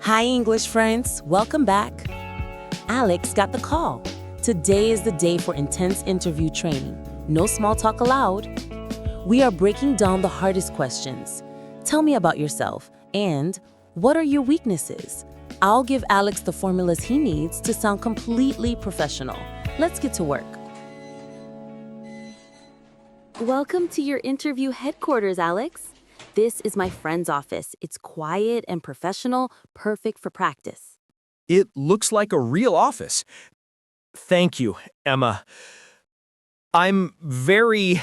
Hi, English friends. Welcome back. Alex got the call. Today is the day for intense interview training. No small talk allowed. We are breaking down the hardest questions. Tell me about yourself and what are your weaknesses? I'll give Alex the formulas he needs to sound completely professional. Let's get to work. Welcome to your interview headquarters, Alex. This is my friend's office. It's quiet and professional, perfect for practice. It looks like a real office. Thank you, Emma. I'm very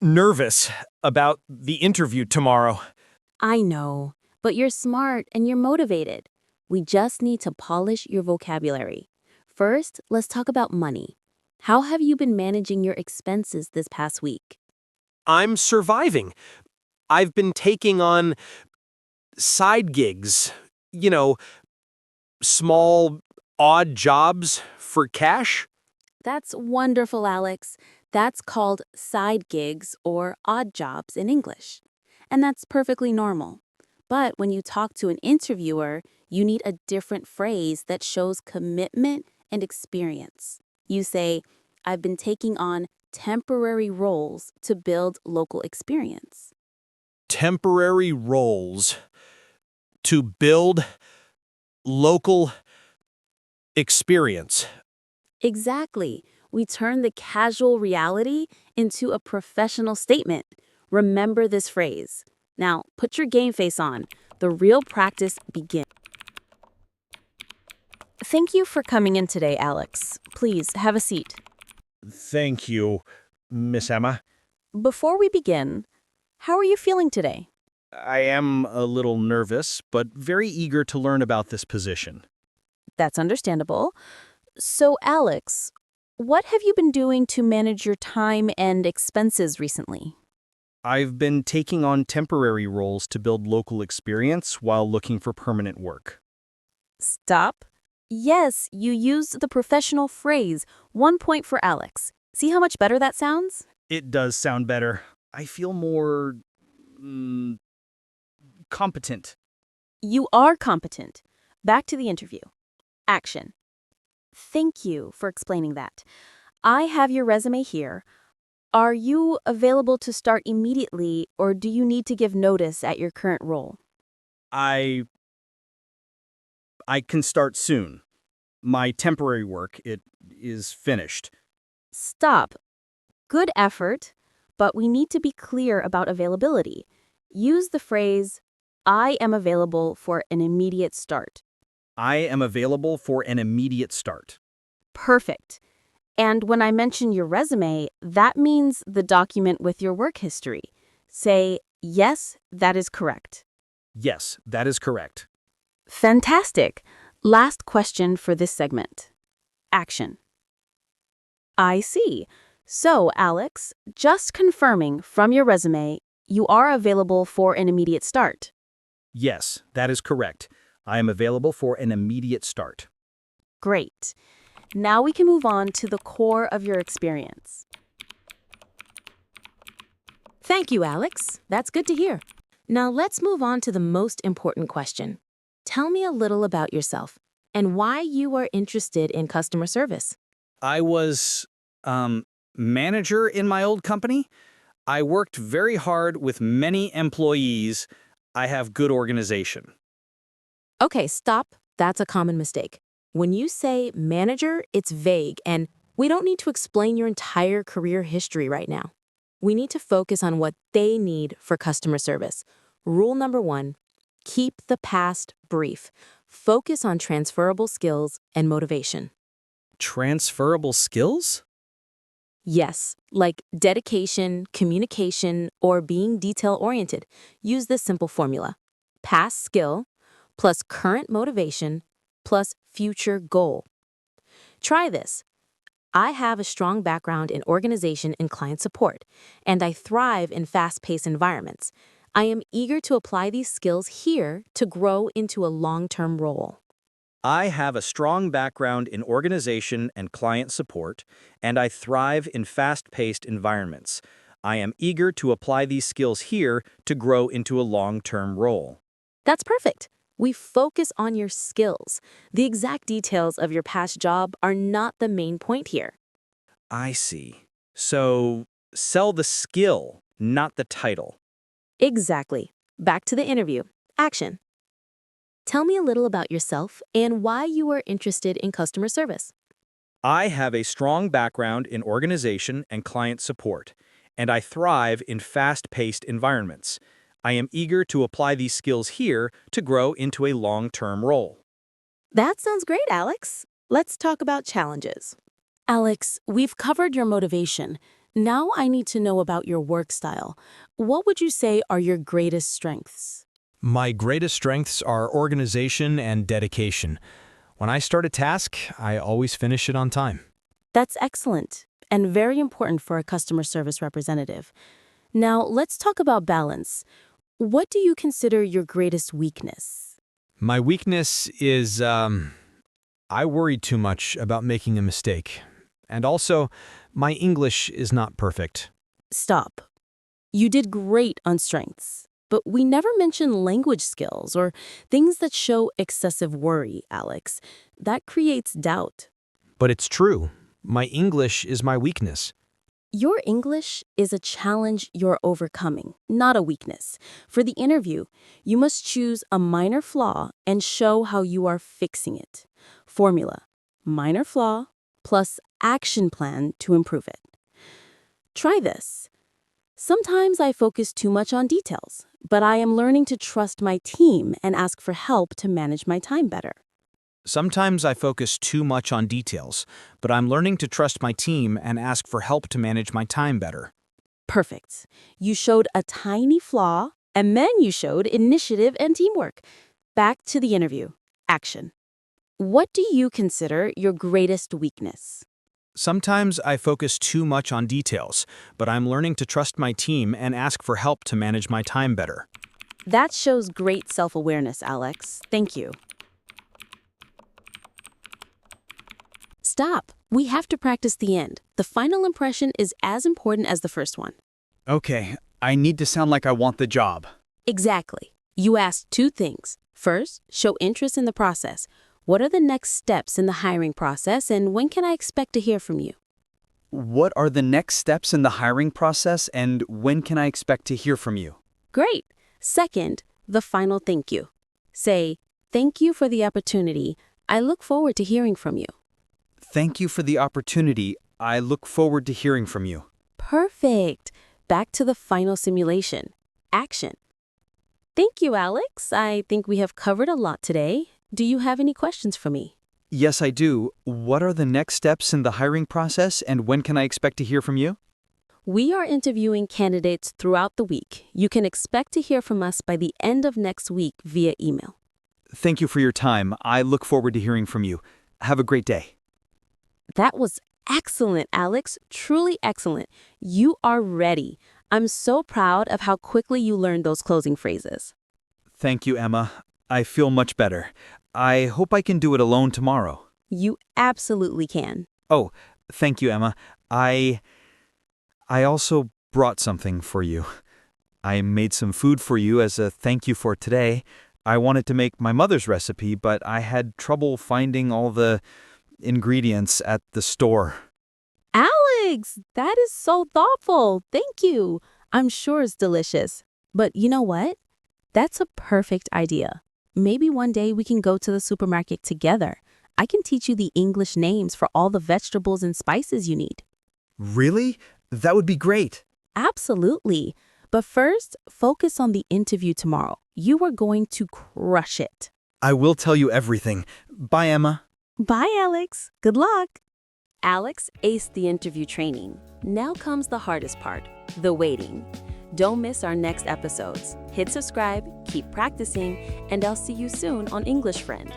nervous about the interview tomorrow. I know, but you're smart and you're motivated. We just need to polish your vocabulary. First, let's talk about money. How have you been managing your expenses this past week? I'm surviving. I've been taking on side gigs, small, odd jobs for cash. That's wonderful, Alex. That's called side gigs or odd jobs in English. And that's perfectly normal. But when you talk to an interviewer, you need a different phrase that shows commitment and experience. You say, I've been taking on temporary roles to build local experience. Temporary roles to build local experience. Exactly. We turn the casual reality into a professional statement. Remember this phrase. Now, put your game face on. The real practice begins. Thank you for coming in today, Alex. Please have a seat. Thank you, Miss Emma. Before we begin, how are you feeling today? I am a little nervous, but very eager to learn about this position. That's understandable. So, Alex, what have you been doing to manage your time and expenses recently? I've been taking on temporary roles to build local experience while looking for permanent work. Stop. Yes, you used the professional phrase. 1 point for Alex. See how much better that sounds? It does sound better. I feel more competent. You are competent. Back to the interview. Action. Thank you for explaining that. I have your resume here. Are you available to start immediately, or do you need to give notice at your current role? I can start soon. My temporary work, it is finished. Stop. Good effort, but we need to be clear about availability. Use the phrase, I am available for an immediate start. I am available for an immediate start. Perfect. And when I mention your resume, that means the document with your work history. Say, yes, that is correct. Yes, that is correct. Fantastic. Last question for this segment. Action. I see. So, Alex, just confirming from your resume, you are available for an immediate start. Yes, that is correct. I am available for an immediate start. Great. Now we can move on to the core of your experience. Thank you, Alex. That's good to hear. Now let's move on to the most important question. Tell me a little about yourself and why you are interested in customer service. I was manager in my old company. I worked very hard with many employees. I have good organization. Okay, stop. That's a common mistake. When you say manager, it's vague, and we don't need to explain your entire career history right now. We need to focus on what they need for customer service. Rule number 1, keep the past brief. Focus on transferable skills and motivation. Transferable skills? Yes, like dedication, communication, or being detail-oriented. Use this simple formula. Past skill plus current motivation plus future goal. Try this. I have a strong background in organization and client support, and I thrive in fast-paced environments. I am eager to apply these skills here to grow into a long-term role. I have a strong background in organization and client support, and I thrive in fast-paced environments. I am eager to apply these skills here to grow into a long-term role. That's perfect. We focus on your skills. The exact details of your past job are not the main point here. I see. So, sell the skill, not the title. Exactly. Back to the interview. Action. Tell me a little about yourself and why you are interested in customer service. I have a strong background in organization and client support, and I thrive in fast-paced environments. I am eager to apply these skills here to grow into a long-term role. That sounds great, Alex. Let's talk about challenges. Alex, we've covered your motivation. Now I need to know about your work style. What would you say are your greatest strengths? My greatest strengths are organization and dedication. When I start a task, I always finish it on time. That's excellent and very important for a customer service representative. Now, let's talk about balance. What do you consider your greatest weakness? My weakness is, I worry too much about making a mistake. And also, my English is not perfect. Stop. You did great on strengths, but we never mention language skills or things that show excessive worry, Alex. That creates doubt. But it's true. My English is my weakness. Your English is a challenge you're overcoming, not a weakness. For the interview, you must choose a minor flaw and show how you are fixing it. Formula: minor flaw plus action plan to improve it. Try this. Sometimes I focus too much on details, but I am learning to trust my team and ask for help to manage my time better. Sometimes I focus too much on details, but I'm learning to trust my team and ask for help to manage my time better. Perfect. You showed a tiny flaw, and then you showed initiative and teamwork. Back to the interview. Action. What do you consider your greatest weakness? Sometimes I focus too much on details, but I'm learning to trust my team and ask for help to manage my time better. That shows great self-awareness, Alex. Thank you. Stop. We have to practice the end. The final impression is as important as the first one. Okay, I need to sound like I want the job. Exactly. You asked two things. First, show interest in the process. What are the next steps in the hiring process, and when can I expect to hear from you? What are the next steps in the hiring process, and when can I expect to hear from you? Great. Second, the final thank you. Say, thank you for the opportunity. I look forward to hearing from you. Thank you for the opportunity. I look forward to hearing from you. Perfect. Back to the final simulation. Action. Thank you, Alex. I think we have covered a lot today. Do you have any questions for me? Yes, I do. What are the next steps in the hiring process, and when can I expect to hear from you? We are interviewing candidates throughout the week. You can expect to hear from us by the end of next week via email. Thank you for your time. I look forward to hearing from you. Have a great day. That was excellent, Alex. Truly excellent. You are ready. I'm so proud of how quickly you learned those closing phrases. Thank you, Emma. I feel much better. I hope I can do it alone tomorrow. You absolutely can. Oh, thank you, Emma. I also brought something for you. I made some food for you as a thank you for today. I wanted to make my mother's recipe, but I had trouble finding all the ingredients at the store. Alex, that is so thoughtful. Thank you. I'm sure it's delicious. But you know what? That's a perfect idea. Maybe one day we can go to the supermarket together. I can teach you the English names for all the vegetables and spices you need. Really? That would be great. Absolutely. But first, focus on the interview tomorrow. You are going to crush it. I will tell you everything. Bye, Emma. Bye, Alex. Good luck. Alex aced the interview training. Now comes the hardest part, the waiting. Don't miss our next episodes. Hit subscribe, keep practicing, and I'll see you soon on English Friend.